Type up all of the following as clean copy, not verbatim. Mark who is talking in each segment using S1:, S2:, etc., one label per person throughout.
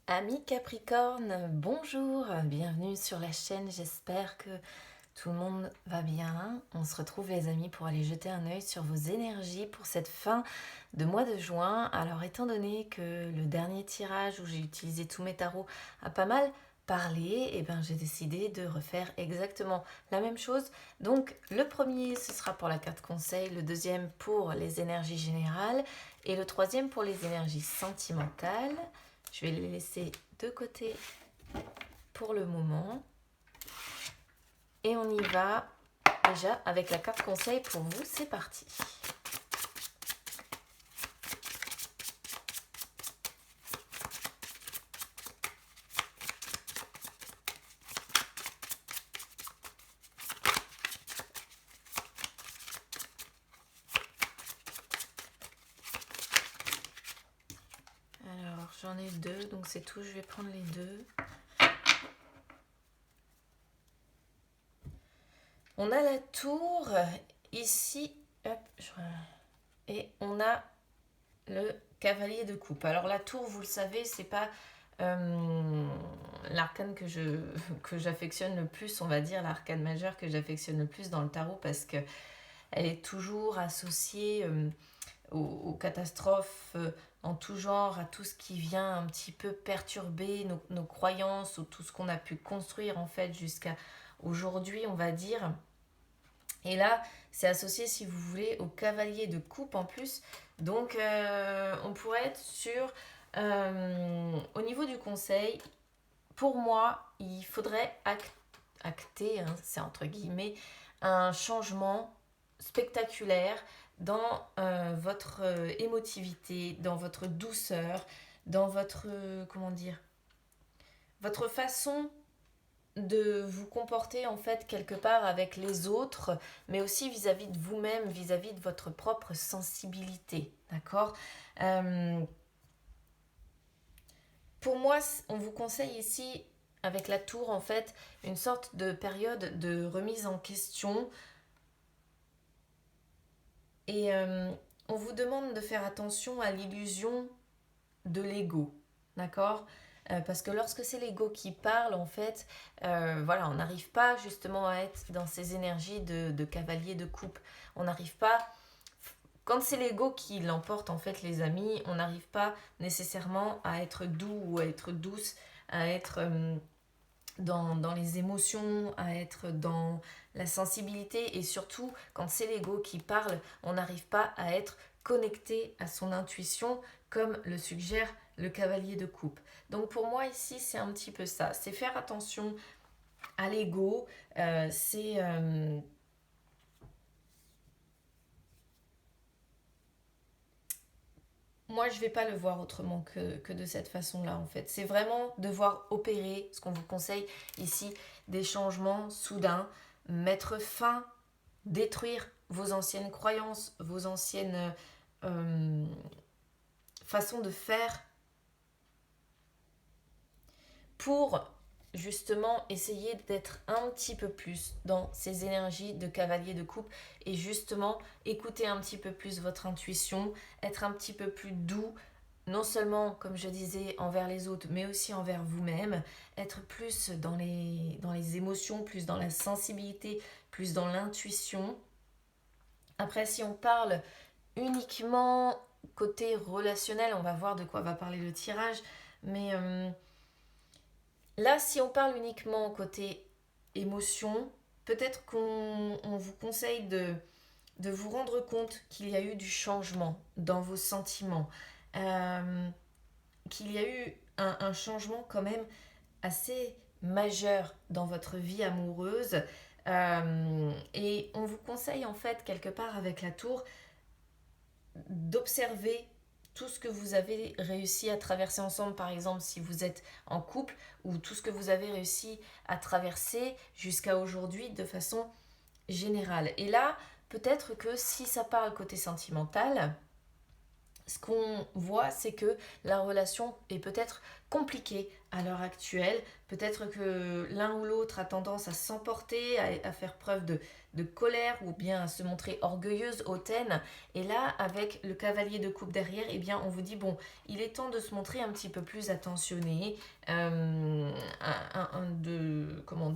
S1: Amis Capricorne, bonjour, bienvenue sur la chaîne, j'espère que tout le monde va bien. On se retrouve les amis pour aller jeter un œil sur vos énergies pour cette fin de mois de juin. Alors étant donné que le dernier tirage où j'ai utilisé tous mes tarots a pas mal parlé, j'ai décidé de refaire exactement la même chose. Donc le premier ce sera pour la carte conseil, le deuxième pour les énergies générales et le troisième pour les énergies sentimentales. Je vais les laisser de côté pour le moment. Et on y va déjà avec la carte conseil pour vous. C'est parti. Alors, j'en ai deux, donc c'est tout. Je vais prendre les deux. On a la tour ici. Hop, et on a le cavalier de coupe. Alors la tour, vous le savez, c'est pas l'arcane que j'affectionne le plus, on va dire, l'arcane majeure que j'affectionne le plus dans le tarot parce que elle est toujours associée aux catastrophes en tout genre, à tout ce qui vient un petit peu perturber nos croyances ou tout ce qu'on a pu construire en fait jusqu'à aujourd'hui, on va dire. Et là, c'est associé, si vous voulez, au cavalier de coupe en plus. Donc, on pourrait être sur, au niveau du conseil, pour moi, il faudrait acter, hein, c'est entre guillemets, un changement spectaculaire dans votre émotivité, dans votre douceur, dans votre, comment dire, votre façon de vous comporter en fait quelque part avec les autres, mais aussi vis-à-vis de vous-même, vis-à-vis de votre propre sensibilité, d'accord. Euh, pour moi, on vous conseille ici, avec la tour, en fait, une sorte de période de remise en question. Et on vous demande de faire attention à l'illusion de l'ego, d'accord. Parce que lorsque c'est l'ego qui parle, en fait, voilà, on n'arrive pas justement à être dans ces énergies de cavalier de coupe. On n'arrive pas, quand c'est l'ego qui l'emporte, en fait, les amis, on n'arrive pas nécessairement à être doux ou à être douce, à être dans les émotions, à être dans la sensibilité. Et surtout, quand c'est l'ego qui parle, on n'arrive pas à être connecté à son intuition comme le suggère le cavalier de coupe. Donc pour moi ici, c'est un petit peu ça. C'est faire attention à l'ego. C'est... moi, je ne vais pas le voir autrement que de cette façon-là, en fait. C'est vraiment devoir opérer, ce qu'on vous conseille ici, des changements soudains, mettre fin, détruire vos anciennes croyances, vos anciennes euh, façons de faire pour justement essayer d'être un petit peu plus dans ces énergies de cavalier de coupe et justement écouter un petit peu plus votre intuition, être un petit peu plus doux, non seulement, comme je disais, envers les autres, mais aussi envers vous-même, être plus dans les émotions, plus dans la sensibilité, plus dans l'intuition. Après, si on parle uniquement côté relationnel, on va voir de quoi va parler le tirage, mais là, si on parle uniquement côté émotion, peut-être qu'on vous conseille de vous rendre compte qu'il y a eu du changement dans vos sentiments, euh, qu'il y a eu un changement quand même assez majeur dans votre vie amoureuse. Et on vous conseille en fait quelque part avec la tour d'observer tout ce que vous avez réussi à traverser ensemble, par exemple si vous êtes en couple, ou tout ce que vous avez réussi à traverser jusqu'à aujourd'hui de façon générale. Et là, peut-être que si ça parle côté sentimental, ce qu'on voit, c'est que la relation est peut-être compliquée à l'heure actuelle. Peut-être que l'un ou l'autre a tendance à s'emporter, à faire preuve de colère ou bien à se montrer orgueilleuse, hautaine. Et là, avec le cavalier de coupe derrière, eh bien, on vous dit, bon, il est temps de se montrer un petit peu plus attentionné,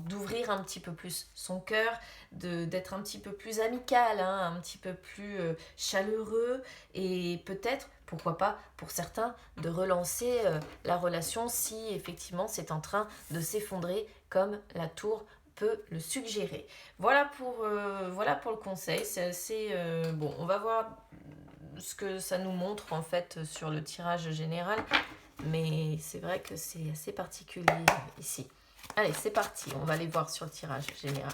S1: d'ouvrir un petit peu plus son cœur, d'être un petit peu plus amical, hein, un petit peu plus chaleureux et peut-être, pourquoi pas, pour certains, de relancer la relation si effectivement c'est en train de s'effondrer comme la tour peut le suggérer. Voilà pour le conseil. C'est assez bon. On va voir ce que ça nous montre en fait sur le tirage général, mais c'est vrai que c'est assez particulier ici. Allez, c'est parti. On va aller voir sur le tirage général.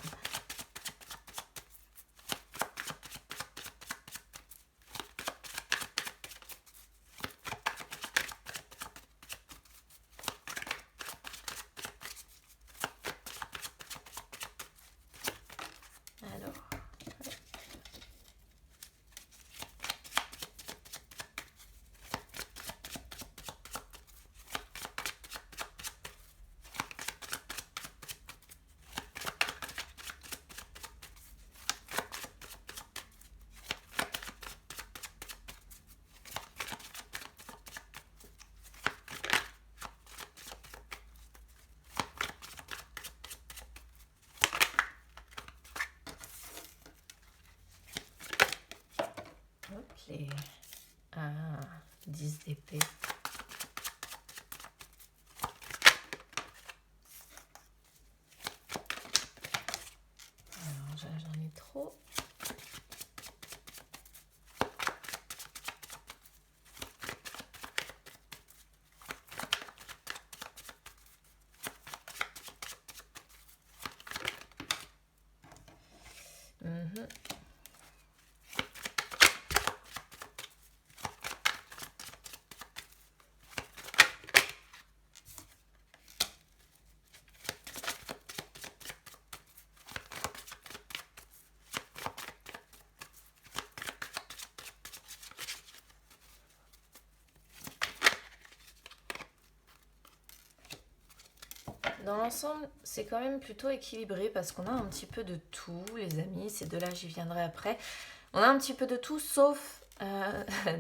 S1: Alors, les 10 d'épée. Alors, j'en ai trop. Mhm. Dans l'ensemble, c'est quand même plutôt équilibré parce qu'on a un petit peu de tout, les amis. Ces deux-là, j'y viendrai après. On a un petit peu de tout, sauf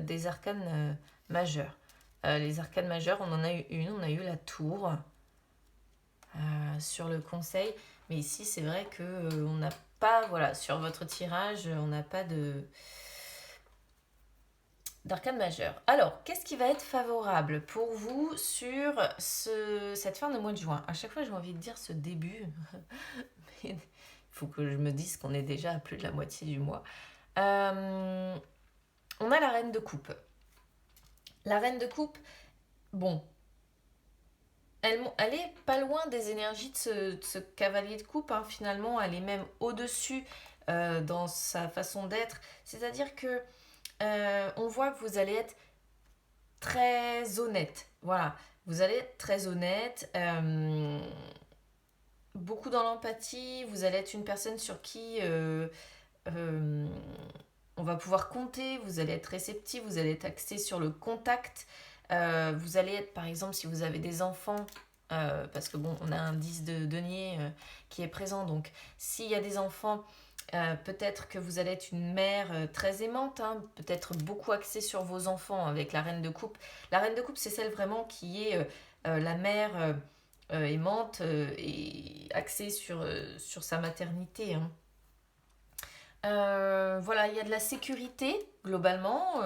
S1: des arcanes majeures. Les arcanes majeures, on en a eu une, on a eu la tour sur le conseil. Mais ici, c'est vrai que on n'a pas, voilà, sur votre tirage, on n'a pas d'arcane majeure. Alors, qu'est-ce qui va être favorable pour vous sur cette fin de mois de juin? À chaque fois, j'ai envie de dire ce début, mais il faut que je me dise qu'on est déjà à plus de la moitié du mois. On a la reine de coupe. La reine de coupe, bon, elle est pas loin des énergies de ce cavalier de coupe, hein, finalement. Elle est même au-dessus dans sa façon d'être. C'est-à-dire que on voit que vous allez être très honnête. Voilà, vous allez être très honnête. Beaucoup dans l'empathie. Vous allez être une personne sur qui euh, on va pouvoir compter. Vous allez être réceptif. Vous allez être axé sur le contact. Vous allez être, par exemple, si vous avez des enfants, parce que bon, on a un 10 de denier qui est présent. Donc, s'il y a des enfants, peut-être que vous allez être une mère très aimante, hein, peut-être beaucoup axée sur vos enfants avec la reine de coupe. La reine de coupe, c'est celle vraiment qui est la mère aimante et axée sur sa maternité, hein. Voilà, il y a de la sécurité globalement,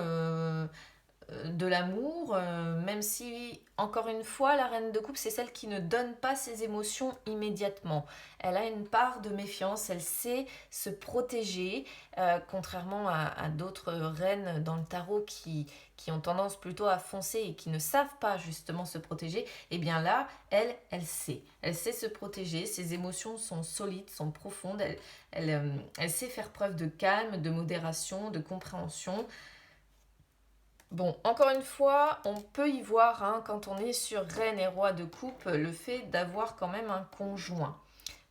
S1: de l'amour, même si, encore une fois, la reine de coupe, c'est celle qui ne donne pas ses émotions immédiatement. Elle a une part de méfiance, elle sait se protéger, contrairement à d'autres reines dans le tarot qui ont tendance plutôt à foncer et qui ne savent pas justement se protéger. Et bien là, elle sait. Elle sait se protéger, ses émotions sont solides, sont profondes, elle sait faire preuve de calme, de modération, de compréhension. Bon, encore une fois, on peut y voir, hein, quand on est sur reine et roi de coupe, le fait d'avoir quand même un conjoint.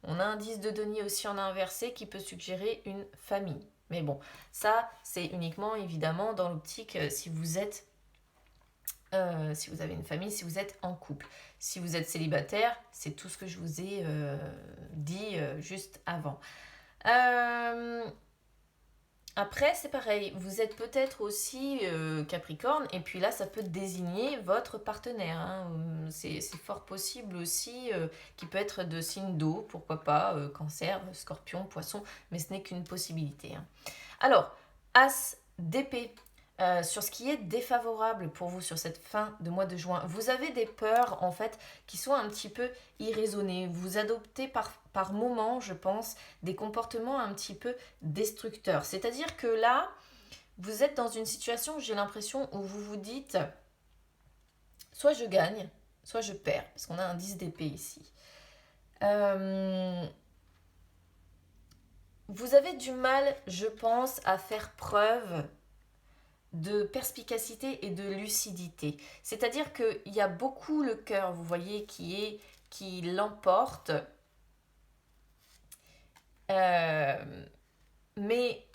S1: On a un 10 de denier aussi en inversé qui peut suggérer une famille. Mais bon, ça, c'est uniquement évidemment dans l'optique si vous êtes si vous avez une famille, si vous êtes en couple. Si vous êtes célibataire, c'est tout ce que je vous ai dit juste avant. Après, c'est pareil, vous êtes peut-être aussi Capricorne, et puis là, ça peut désigner votre partenaire, hein. C'est fort possible aussi qu'il peut être de signe d'eau, pourquoi pas, Cancer, Scorpion, Poisson, mais ce n'est qu'une possibilité, hein. Alors, As d'épée. Sur ce qui est défavorable pour vous sur cette fin de mois de juin, vous avez des peurs en fait qui sont un petit peu irraisonnées. Vous adoptez par moment, je pense, des comportements un petit peu destructeurs. C'est-à-dire que là, vous êtes dans une situation, j'ai l'impression, où vous vous dites, soit je gagne, soit je perds, parce qu'on a un 10 d'épée ici. Vous avez du mal, je pense, à faire preuve de perspicacité et de lucidité. C'est-à-dire qu'il y a beaucoup le cœur, vous voyez, qui l'emporte. Mais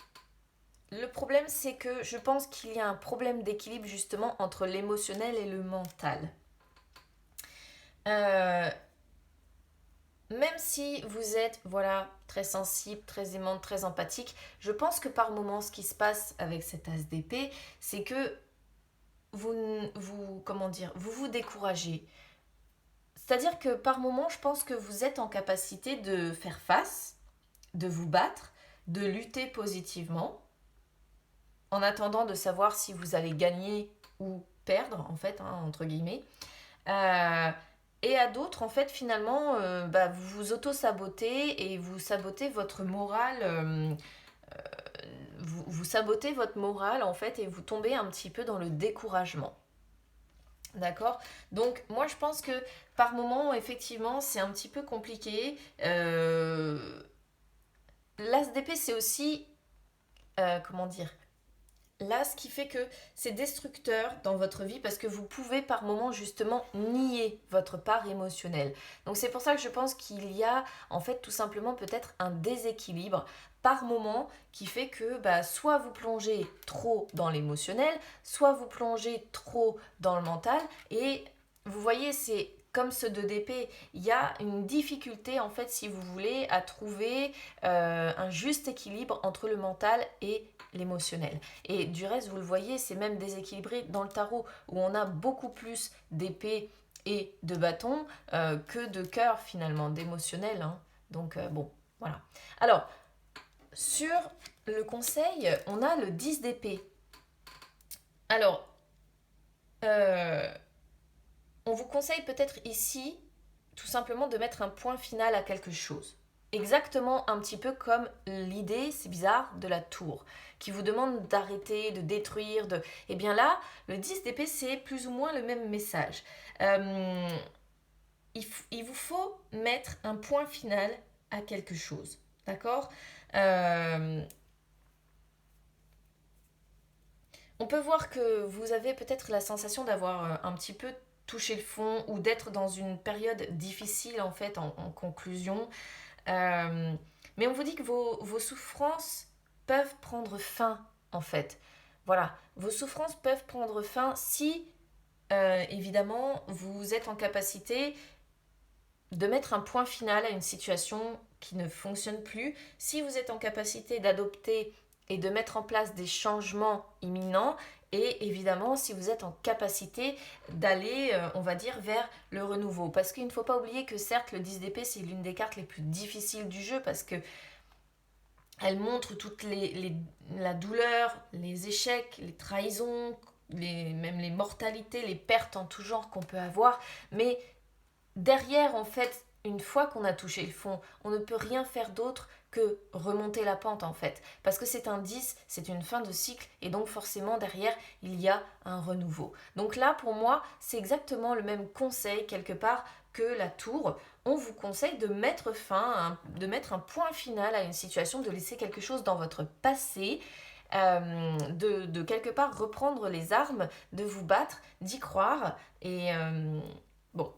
S1: le problème, c'est que je pense qu'il y a un problème d'équilibre justement entre l'émotionnel et le mental. Même si vous êtes voilà, très sensible, très aimante, très empathique, je pense que par moments, ce qui se passe avec cet as d'épée, c'est que vous découragez. C'est-à-dire que par moments, je pense que vous êtes en capacité de faire face, de vous battre, de lutter positivement, en attendant de savoir si vous allez gagner ou perdre, en fait, hein, entre guillemets. Et à d'autres, en fait, finalement, vous vous auto-sabotez et vous sabotez votre morale. Vous sabotez votre morale, en fait, et vous tombez un petit peu dans le découragement. D'accord? Donc, moi, je pense que par moment, effectivement, c'est un petit peu compliqué. L'as d'épée, c'est aussi, comment dire, là, ce qui fait que c'est destructeur dans votre vie parce que vous pouvez par moment justement nier votre part émotionnelle. Donc c'est pour ça que je pense qu'il y a en fait tout simplement peut-être un déséquilibre par moment qui fait que soit vous plongez trop dans l'émotionnel, soit vous plongez trop dans le mental et vous voyez c'est comme ce 2 d'épée, il y a une difficulté en fait si vous voulez à trouver un juste équilibre entre le mental et l'émotionnel. Et du reste, vous le voyez, c'est même déséquilibré dans le tarot où on a beaucoup plus d'épées et de bâtons que de cœur finalement, d'émotionnel, hein. Donc bon, voilà. Alors, sur le conseil, on a le 10 d'épée. Alors, on vous conseille peut-être ici tout simplement de mettre un point final à quelque chose. Exactement un petit peu comme l'idée, c'est bizarre, de la tour, qui vous demande d'arrêter, de détruire, de... Eh bien là, le 10 d'épée, c'est plus ou moins le même message. Il vous faut mettre un point final à quelque chose, d'accord? On peut voir que vous avez peut-être la sensation d'avoir un petit peu touché le fond ou d'être dans une période difficile en fait en conclusion. Mais on vous dit que vos souffrances peuvent prendre fin, en fait. Voilà, vos souffrances peuvent prendre fin si, évidemment, vous êtes en capacité de mettre un point final à une situation qui ne fonctionne plus, si vous êtes en capacité d'adopter et de mettre en place des changements imminents, et évidemment si vous êtes en capacité d'aller, on va dire, vers le renouveau. Parce qu'il ne faut pas oublier que certes, le 10 d'épée, c'est l'une des cartes les plus difficiles du jeu, parce que elle montre toute la douleur, les échecs, les trahisons, même les mortalités, les pertes en tout genre qu'on peut avoir, mais derrière, en fait, une fois qu'on a touché le fond, on ne peut rien faire d'autre que remonter la pente, en fait. Parce que c'est un 10, c'est une fin de cycle, et donc forcément, derrière, il y a un renouveau. Donc là, pour moi, c'est exactement le même conseil, quelque part, que la tour. On vous conseille de mettre fin, de mettre un point final à une situation, de laisser quelque chose dans votre passé, de quelque part reprendre les armes, de vous battre, d'y croire, et bon...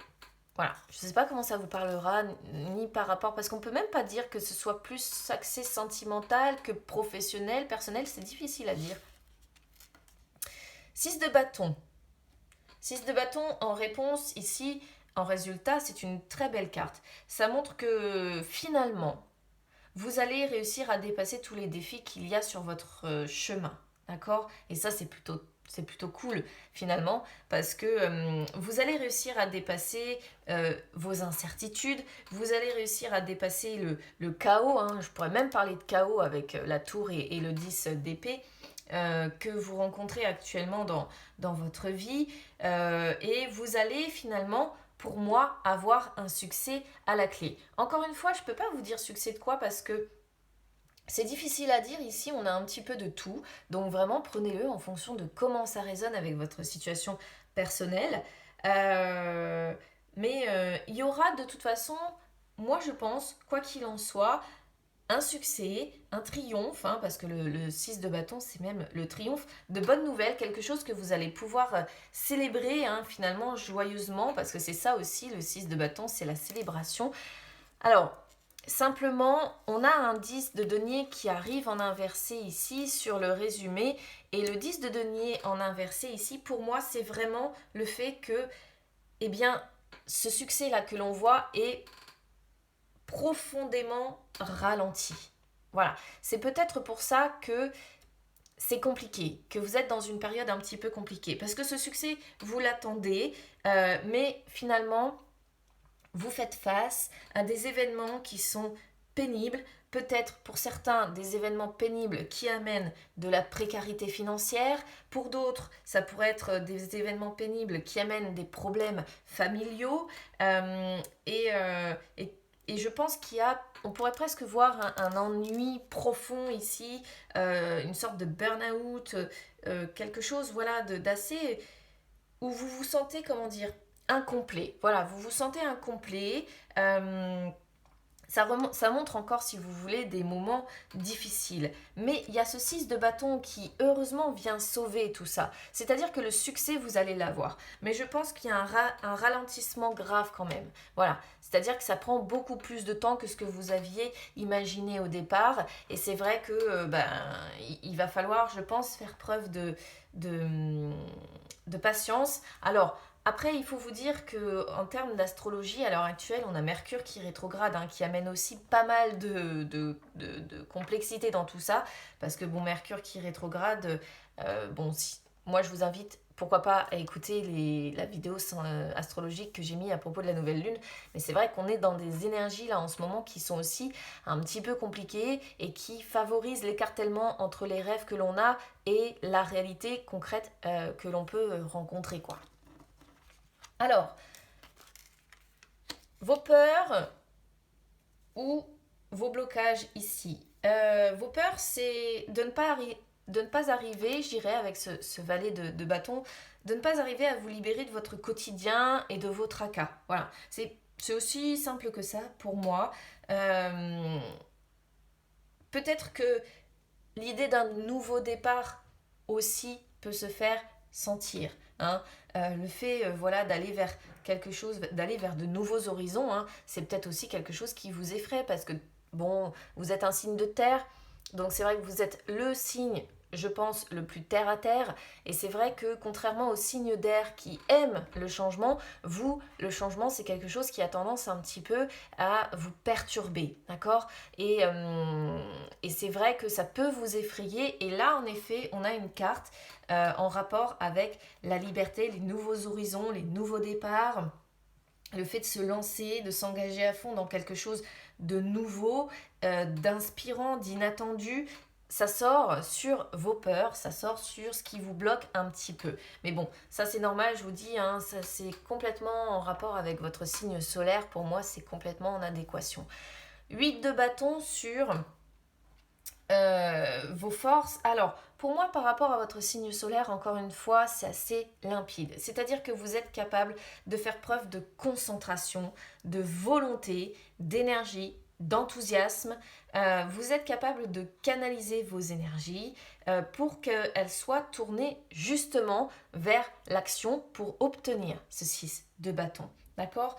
S1: Voilà, je ne sais pas comment ça vous parlera, ni par rapport, parce qu'on ne peut même pas dire que ce soit plus axé sentimental que professionnel, personnel, c'est difficile à dire. 6 de bâton. 6 de bâton en réponse ici, en résultat, c'est une très belle carte. Ça montre que finalement, vous allez réussir à dépasser tous les défis qu'il y a sur votre chemin. D'accord? Et ça, c'est plutôt cool finalement parce que vous allez réussir à dépasser vos incertitudes, vous allez réussir à dépasser le chaos, hein. Je pourrais même parler de chaos avec la tour et le 10 d'épée que vous rencontrez actuellement dans votre vie et vous allez finalement pour moi avoir un succès à la clé. Encore une fois, je ne peux pas vous dire succès de quoi parce que c'est difficile à dire, ici on a un petit peu de tout, donc vraiment prenez-le en fonction de comment ça résonne avec votre situation personnelle. Euh, mais il y aura de toute façon, moi je pense, quoi qu'il en soit, un succès, un triomphe, hein, parce que le 6 de bâton, c'est même le triomphe de bonnes nouvelles, quelque chose que vous allez pouvoir célébrer hein, finalement joyeusement, parce que c'est ça aussi, le 6 de bâton, c'est la célébration. Alors, simplement, on a un 10 de denier qui arrive en inversé ici sur le résumé, et le 10 de denier en inversé ici, pour moi, c'est vraiment le fait que, eh bien, ce succès-là que l'on voit est profondément ralenti. Voilà, c'est peut-être pour ça que c'est compliqué, que vous êtes dans une période un petit peu compliquée, parce que ce succès, vous l'attendez, mais finalement, vous faites face à des événements qui sont pénibles, peut-être pour certains des événements pénibles qui amènent de la précarité financière, pour d'autres ça pourrait être des événements pénibles qui amènent des problèmes familiaux et je pense on pourrait presque voir un ennui profond ici, une sorte de burn-out, quelque chose voilà d'assez où vous vous sentez, comment dire, incomplet. Voilà, vous vous sentez incomplet. Ça montre encore, si vous voulez, des moments difficiles. Mais il y a ce 6 de bâton qui, heureusement, vient sauver tout ça. C'est-à-dire que le succès, vous allez l'avoir. Mais je pense qu'il y a un ralentissement grave quand même. Voilà. C'est-à-dire que ça prend beaucoup plus de temps que ce que vous aviez imaginé au départ. Et c'est vrai que il va falloir, je pense, faire preuve de patience. Alors, après, il faut vous dire que en termes d'astrologie, à l'heure actuelle, on a Mercure qui rétrograde, hein, qui amène aussi pas mal de complexité dans tout ça. Parce que, bon, Mercure qui rétrograde, moi je vous invite, pourquoi pas, à écouter la vidéo astrologique que j'ai mis à propos de la nouvelle lune. Mais c'est vrai qu'on est dans des énergies là en ce moment qui sont aussi un petit peu compliquées et qui favorisent l'écartèlement entre les rêves que l'on a et la réalité concrète que l'on peut rencontrer, quoi. Alors, vos peurs ou vos blocages ici. Vos peurs, c'est de ne pas arriver, je dirais, avec ce valet de bâton, de ne pas arriver à vous libérer de votre quotidien et de vos tracas. Voilà, c'est aussi simple que ça pour moi. Euh, Peut-être que l'idée d'un nouveau départ aussi peut se faire sentir, hein. Le fait voilà, d'aller vers quelque chose, d'aller vers de nouveaux horizons, hein, c'est peut-être aussi quelque chose qui vous effraie parce que, bon, vous êtes un signe de terre, donc c'est vrai que vous êtes le signe, je pense, le plus terre à terre, et c'est vrai que contrairement aux signes d'air qui aiment le changement, vous, le changement, c'est quelque chose qui a tendance un petit peu à vous perturber, d'accord? Et c'est vrai que ça peut vous effrayer, et là, en effet, on a une carte en rapport avec la liberté, les nouveaux horizons, les nouveaux départs, le fait de se lancer, de s'engager à fond dans quelque chose de nouveau, d'inspirant, d'inattendu. Ça sort sur vos peurs, ça sort sur ce qui vous bloque un petit peu. Mais bon, ça c'est normal, je vous dis, hein, ça c'est complètement en rapport avec votre signe solaire. Pour moi, c'est complètement en adéquation. 8 de bâton sur vos forces. Alors, pour moi, par rapport à votre signe solaire, encore une fois, c'est assez limpide. C'est-à-dire que vous êtes capable de faire preuve de concentration, de volonté, d'énergie, d'enthousiasme. Vous êtes capable de canaliser vos énergies pour qu'elles soient tournées justement vers l'action pour obtenir ce 6 de bâton. D'accord.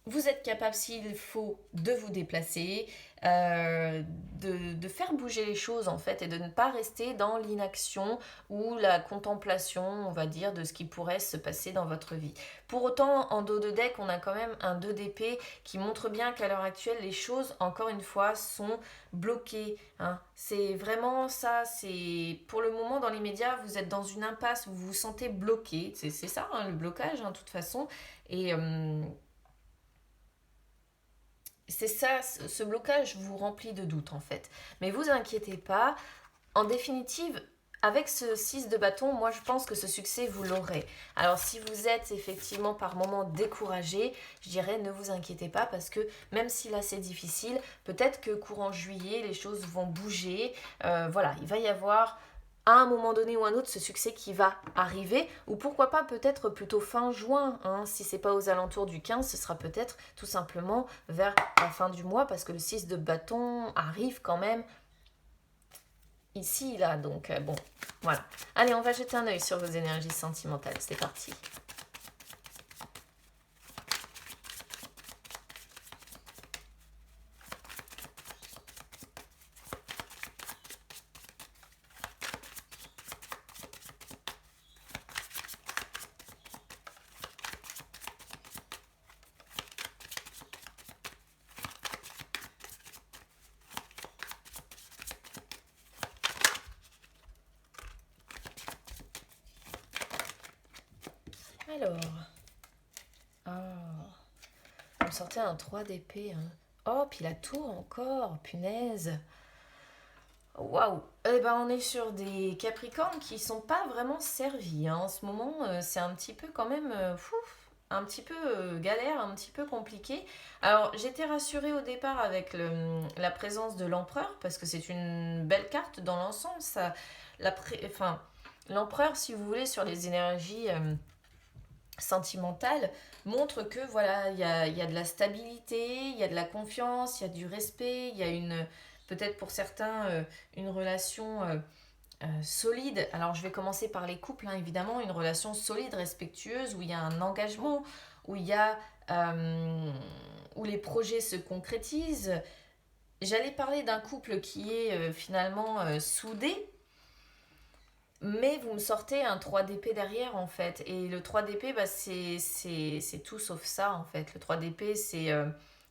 S1: Vous êtes capable, s'il faut, de vous déplacer, de faire bouger les choses en fait et de ne pas rester dans l'inaction ou la contemplation, on va dire, de ce qui pourrait se passer dans votre vie. Pour autant, en dos de deck, on a quand même un 2 d'épée qui montre bien qu'à l'heure actuelle, les choses, encore une fois, sont bloquées. Hein. C'est vraiment ça, c'est pour le moment, dans l'immédiat, vous êtes dans une impasse, vous vous sentez bloqué. C'est ça, hein, le blocage, de toute façon. Et c'est ça, ce blocage vous remplit de doutes en fait. Mais vous inquiétez pas, en définitive, avec ce 6 de bâton, moi je pense que ce succès vous l'aurez. Alors si vous êtes effectivement par moments découragé, je dirais ne vous inquiétez pas parce que même si là c'est difficile, peut-être que courant juillet les choses vont bouger. Voilà, il va y avoir à un moment donné ou un autre ce succès qui va arriver, ou pourquoi pas peut-être plutôt fin juin, hein. Si c'est pas aux alentours du 15, ce sera peut-être tout simplement vers la fin du mois, parce que le 6 de bâton arrive quand même ici, là, donc bon, voilà. Allez, on va jeter un œil sur vos énergies sentimentales, c'est parti. Alors, oh, on me sortait un 3 d'épée, hein. Oh, puis la tour encore, punaise. Waouh! Eh ben, on est sur des Capricornes qui sont pas vraiment servis, hein. En ce moment, c'est un petit peu quand même un petit peu galère, un petit peu compliqué. Alors, j'étais rassurée au départ avec la présence de l'empereur parce que c'est une belle carte dans l'ensemble. Ça, enfin, l'empereur, si vous voulez, sur les énergies sentimentales, montre que voilà, il y a de la stabilité, il y a de la confiance, il y a du respect, il y a une peut-être pour certains une relation solide. Alors je vais commencer par les couples, hein, évidemment, une relation solide, respectueuse, où il y a un engagement, où il y a où les projets se concrétisent. J'allais parler d'un couple qui est finalement soudé, mais vous me sortez un 3 d'épée derrière en fait. Et le 3 d'épée, bah, c'est tout sauf ça en fait. Le 3 d'épée, c'est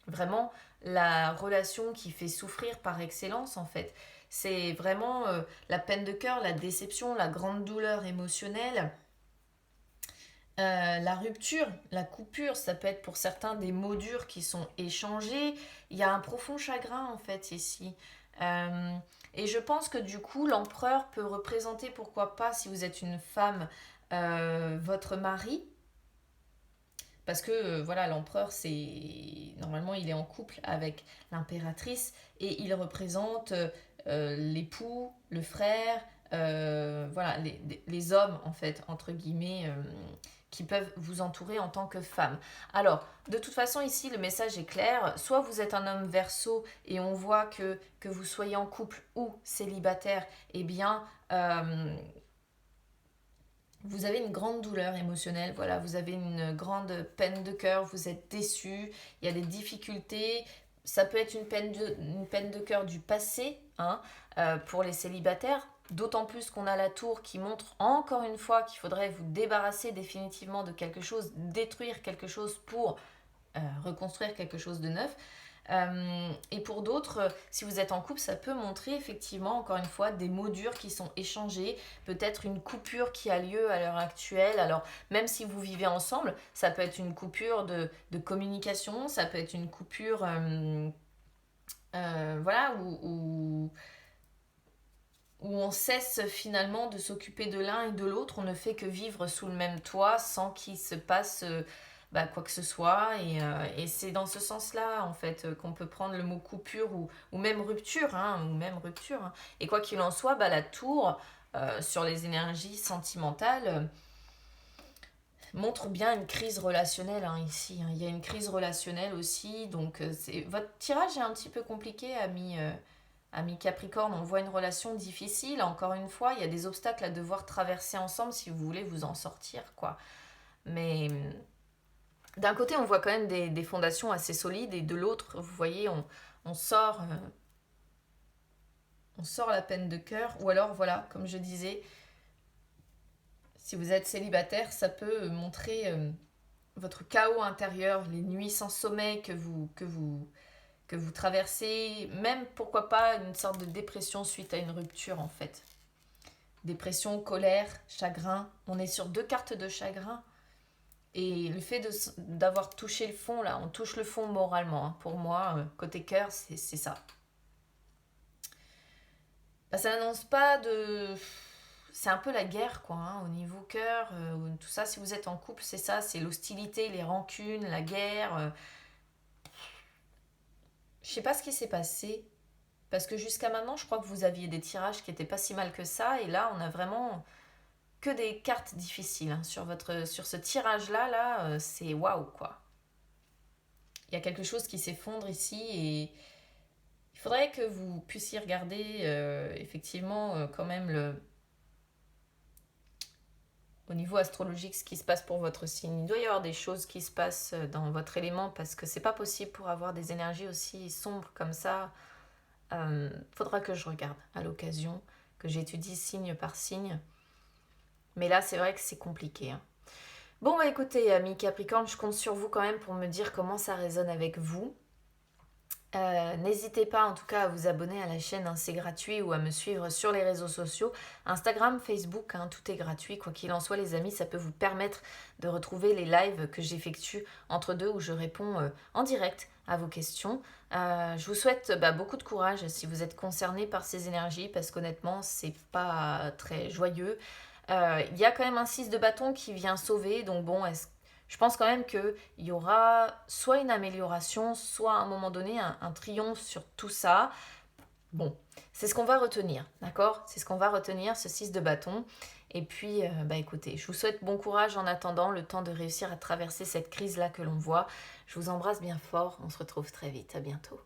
S1: vraiment la relation qui fait souffrir par excellence en fait. C'est vraiment la peine de cœur, la déception, la grande douleur émotionnelle, la rupture, la coupure. Ça peut être pour certains des mots durs qui sont échangés. Il y a un profond chagrin en fait ici. Euh, et je pense que du coup, l'empereur peut représenter, pourquoi pas, si vous êtes une femme, votre mari. Parce que voilà, l'empereur, c'est normalement, il est en couple avec l'impératrice et il représente l'époux, le frère, voilà, les hommes, en fait, entre guillemets, qui peuvent vous entourer en tant que femme. Alors, de toute façon, ici, le message est clair. Soit vous êtes un homme verso et on voit que vous soyez en couple ou célibataire, eh bien, vous avez une grande douleur émotionnelle, voilà, vous avez une grande peine de cœur, vous êtes déçu, il y a des difficultés. Ça peut être une peine de cœur du passé, hein, pour les célibataires. D'autant plus qu'on a la tour qui montre encore une fois qu'il faudrait vous débarrasser définitivement de quelque chose, détruire quelque chose pour reconstruire quelque chose de neuf. Et pour d'autres, si vous êtes en couple, ça peut montrer effectivement, encore une fois, des mots durs qui sont échangés, peut-être une coupure qui a lieu à l'heure actuelle. Alors, même si vous vivez ensemble, ça peut être une coupure de communication, ça peut être une coupure, voilà, où on cesse finalement de s'occuper de l'un et de l'autre, on ne fait que vivre sous le même toit sans qu'il se passe bah, quoi que ce soit. Et c'est dans ce sens-là, en fait, qu'on peut prendre le mot coupure ou même rupture. Hein, ou même rupture hein. Et quoi qu'il en soit, bah, la tour, sur les énergies sentimentales, montre bien une crise relationnelle hein, ici. Hein. Il y a une crise relationnelle aussi. Donc, votre tirage est un petit peu compliqué, ami Capricorne, on voit une relation difficile. Encore une fois, il y a des obstacles à devoir traverser ensemble si vous voulez vous en sortir, quoi. Mais D'un côté, on voit quand même des fondations assez solides, et de l'autre, vous voyez, on sort, on sort la peine de cœur. Ou alors, voilà, comme je disais, si vous êtes célibataire, ça peut montrer votre chaos intérieur, les nuits sans sommeil que vous traversez, même pourquoi pas une sorte de dépression suite à une rupture en fait. Dépression, colère, chagrin. On est sur 2 cartes de chagrin. Et le fait d'avoir touché le fond, là, on touche le fond moralement. Hein. Pour moi, côté cœur, c'est ça. Bah, ça n'annonce pas de... C'est un peu la guerre, quoi, hein, au niveau cœur, tout ça. Si vous êtes en couple, c'est ça, c'est l'hostilité, les rancunes, la guerre. Je sais pas ce qui s'est passé, parce que jusqu'à maintenant, je crois que vous aviez des tirages qui étaient pas si mal que ça, et là, on a vraiment que des cartes difficiles. Hein. Sur ce tirage-là, c'est waouh, quoi. Il y a quelque chose qui s'effondre ici, et il faudrait que vous puissiez regarder, effectivement, quand même, au niveau astrologique, ce qui se passe pour votre signe. Il doit y avoir des choses qui se passent dans votre élément, parce que c'est pas possible pour avoir des énergies aussi sombres comme ça. Faudra que je regarde à l'occasion, que j'étudie signe par signe. Mais là, c'est vrai que c'est compliqué. Hein. Bon, bah écoutez, amis Capricorne, je compte sur vous quand même pour me dire comment ça résonne avec vous. N'hésitez pas en tout cas à vous abonner à la chaîne, hein, c'est gratuit, ou à me suivre sur les réseaux sociaux, Instagram, Facebook, hein, tout est gratuit. Quoi qu'il en soit, les amis, ça peut vous permettre de retrouver les lives que j'effectue entre deux, où je réponds en direct à vos questions. Je vous souhaite beaucoup de courage si vous êtes concerné par ces énergies, parce qu'honnêtement, c'est pas très joyeux. Il y a quand même un 6 de bâton qui vient sauver, donc bon, je pense quand même qu'il y aura soit une amélioration, soit à un moment donné un triomphe sur tout ça. Bon, c'est ce qu'on va retenir, d'accord? C'est ce qu'on va retenir, ce 6 de bâton. Et puis, écoutez, je vous souhaite bon courage en attendant, le temps de réussir à traverser cette crise-là que l'on voit. Je vous embrasse bien fort, on se retrouve très vite, à bientôt.